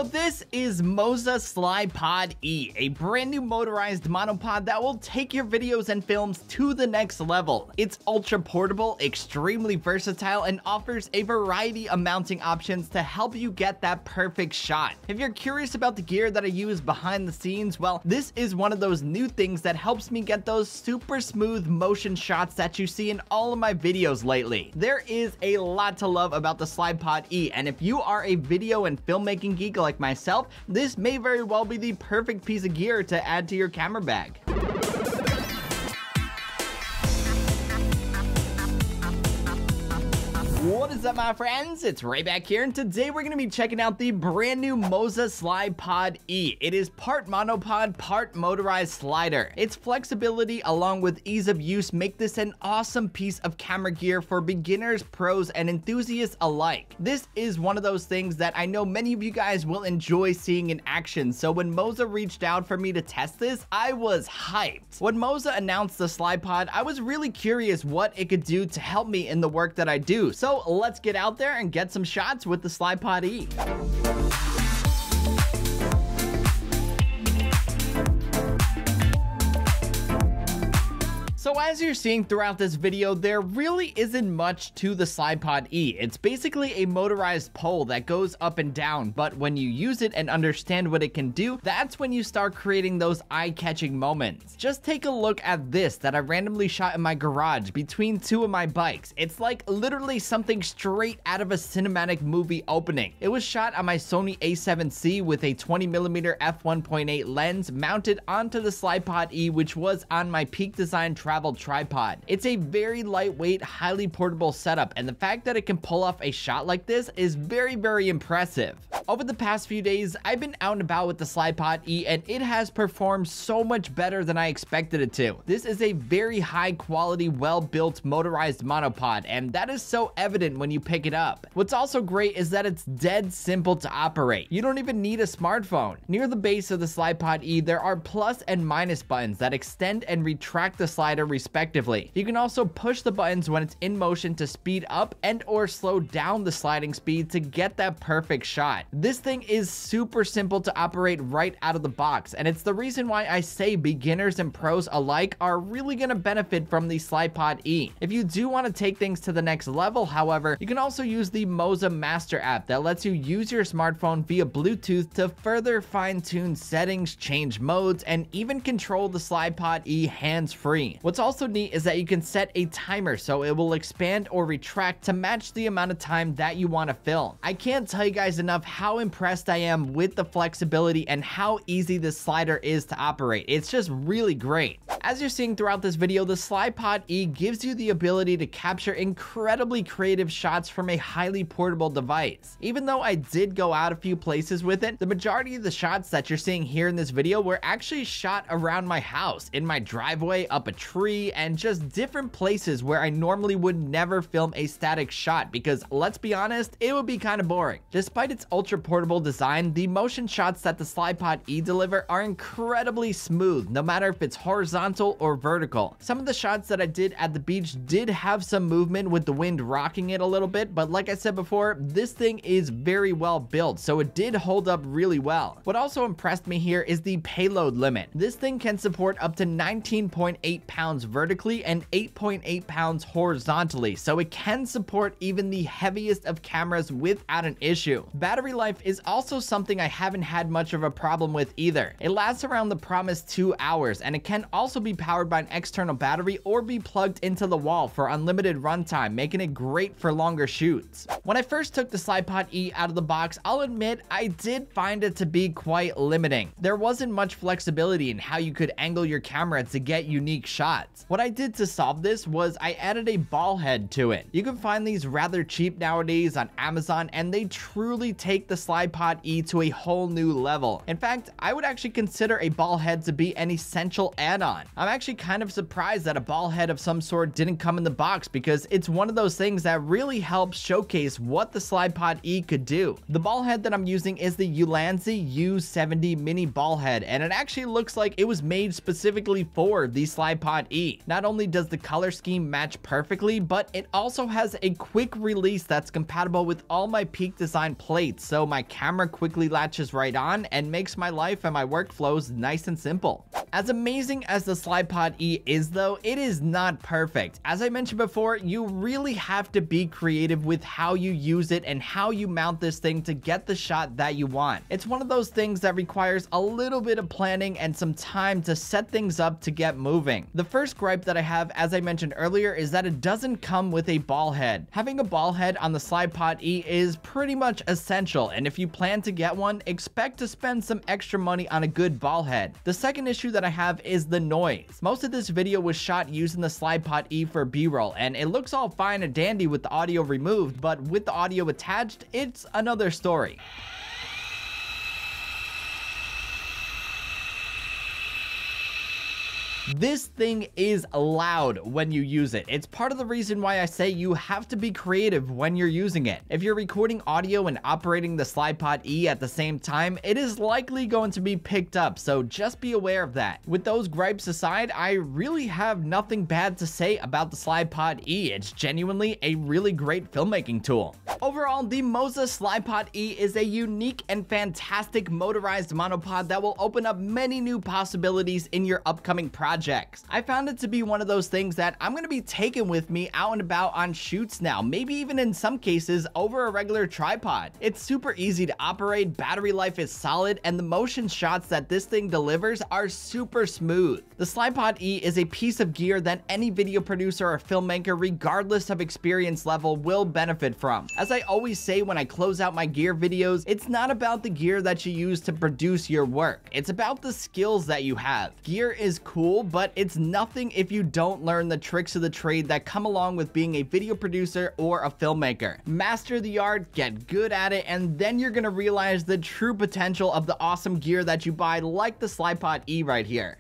this is MOZA Slypod E, a brand new motorized monopod that will take your videos and films to the next level. It's ultra portable, extremely versatile, and offers a variety of mounting options to help you get that perfect shot. If you're curious about the gear that I use behind the scenes, well, this is one of those new things that helps me get those super smooth motion shots that you see in all of my videos lately. There is a lot to love about the Slypod E, and if you are a video and filmmaking geek like myself, this may very well be the perfect piece of gear to add to your camera bag. What is up, my friends? It's Ray back here, and today we're going to be checking out the brand new MOZA Slypod E. It is part monopod, part motorized slider. Its flexibility along with ease of use make this an awesome piece of camera gear for beginners, pros, and enthusiasts alike. This is one of those things that I know many of you guys will enjoy seeing in action, so when MOZA reached out for me to test this, I was hyped. When MOZA announced the Slypod, I was really curious what it could do to help me in the work that I do. So let's get out there and get some shots with the Slypod E. So as you're seeing throughout this video, there really isn't much to the Slypod E. It's basically a motorized pole that goes up and down, but when you use it and understand what it can do, that's when you start creating those eye-catching moments. Just take a look at this that I randomly shot in my garage between two of my bikes. It's like literally something straight out of a cinematic movie opening. It was shot on my Sony a7C with a 20mm f1.8 lens mounted onto the Slypod E, which was on my Peak Design travel tripod. It's a very lightweight, highly portable setup, and the fact that it can pull off a shot like this is very, very impressive. Over the past few days, I've been out and about with the Slypod E, and it has performed so much better than I expected it to. This is a very high quality, well-built motorized monopod, and that is so evident when you pick it up. What's also great is that it's dead simple to operate. You don't even need a smartphone. Near the base of the Slypod E, there are plus and minus buttons that extend and retract the slider respectively. You can also push the buttons when it's in motion to speed up and or slow down the sliding speed to get that perfect shot. This thing is super simple to operate right out of the box, and it's the reason why I say beginners and pros alike are really going to benefit from the Slypod E. If you do want to take things to the next level, however, you can also use the MOZA Master App that lets you use your smartphone via Bluetooth to further fine-tune settings, change modes, and even control the Slypod E hands-free. What's also neat is that you can set a timer so it will expand or retract to match the amount of time that you want to film. I can't tell you guys enough how impressed I am with the flexibility and how easy this slider is to operate. It's just really great. As you're seeing throughout this video, the Slypod E gives you the ability to capture incredibly creative shots from a highly portable device. Even though I did go out a few places with it, the majority of the shots that you're seeing here in this video were actually shot around my house, in my driveway, up a tree, and just different places where I normally would never film a static shot because, let's be honest, it would be kind of boring. Despite its ultra portable design, the motion shots that the Slypod E deliver are incredibly smooth, no matter if it's horizontal or vertical. Some of the shots that I did at the beach did have some movement with the wind rocking it a little bit, but like I said before, this thing is very well built, so it did hold up really well. What also impressed me here is the payload limit. This thing can support up to 19.8 pounds vertically and 8.8 pounds horizontally, so it can support even the heaviest of cameras without an issue. Battery life is also something I haven't had much of a problem with either. It lasts around the promised 2 hours, and it can also be powered by an external battery or be plugged into the wall for unlimited runtime, making it great for longer shoots. When I first took the Slypod E out of the box, I'll admit I did find it to be quite limiting. There wasn't much flexibility in how you could angle your camera to get unique shots. What I did to solve this was I added a ball head to it. You can find these rather cheap nowadays on Amazon, and they truly take the Slypod E to a whole new level. In fact, I would actually consider a ball head to be an essential add-on. I'm actually kind of surprised that a ball head of some sort didn't come in the box because it's one of those things that really helps showcase what the Slypod E could do. The ball head that I'm using is the Ulanzi U70 mini ball head, and it actually looks like it was made specifically for the Slypod E. Not only does the color scheme match perfectly, but it also has a quick release that's compatible with all my Peak Design plates, so so my camera quickly latches right on and makes my life and my workflows nice and simple. As amazing as the Slypod E is though, it is not perfect. As I mentioned before, you really have to be creative with how you use it and how you mount this thing to get the shot that you want. It's one of those things that requires a little bit of planning and some time to set things up to get moving. The first gripe that I have, as I mentioned earlier, is that it doesn't come with a ball head. Having a ball head on the Slypod E is pretty much essential, and if you plan to get one, expect to spend some extra money on a good ball head. The second issue that I have is the noise. Most of this video was shot using the Slypod E for B-roll, and it looks all fine and dandy with the audio removed, but with the audio attached, it's another story. This thing is loud when you use it. It's part of the reason why I say you have to be creative when you're using it. If you're recording audio and operating the Slypod E at the same time, it is likely going to be picked up, so just be aware of that. With those gripes aside, I really have nothing bad to say about the Slypod E. It's genuinely a really great filmmaking tool. Overall, the MOZA Slypod E is a unique and fantastic motorized monopod that will open up many new possibilities in your upcoming projects. I found it to be one of those things that I'm going to be taking with me out and about on shoots now, maybe even in some cases over a regular tripod. It's super easy to operate, battery life is solid, and the motion shots that this thing delivers are super smooth. The Slypod E is a piece of gear that any video producer or filmmaker, regardless of experience level, will benefit from. As I always say when I close out my gear videos, it's not about the gear that you use to produce your work. It's about the skills that you have. Gear is cool, but it's nothing if you don't learn the tricks of the trade that come along with being a video producer or a filmmaker. Master the art, get good at it, and then you're gonna realize the true potential of the awesome gear that you buy, like the Slypod E right here.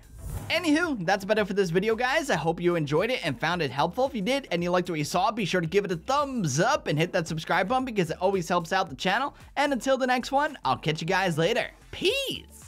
Anywho, that's about it for this video, guys. I hope you enjoyed it and found it helpful. If you did and you liked what you saw, be sure to give it a thumbs up and hit that subscribe button because it always helps out the channel. And until the next one, I'll catch you guys later. Peace!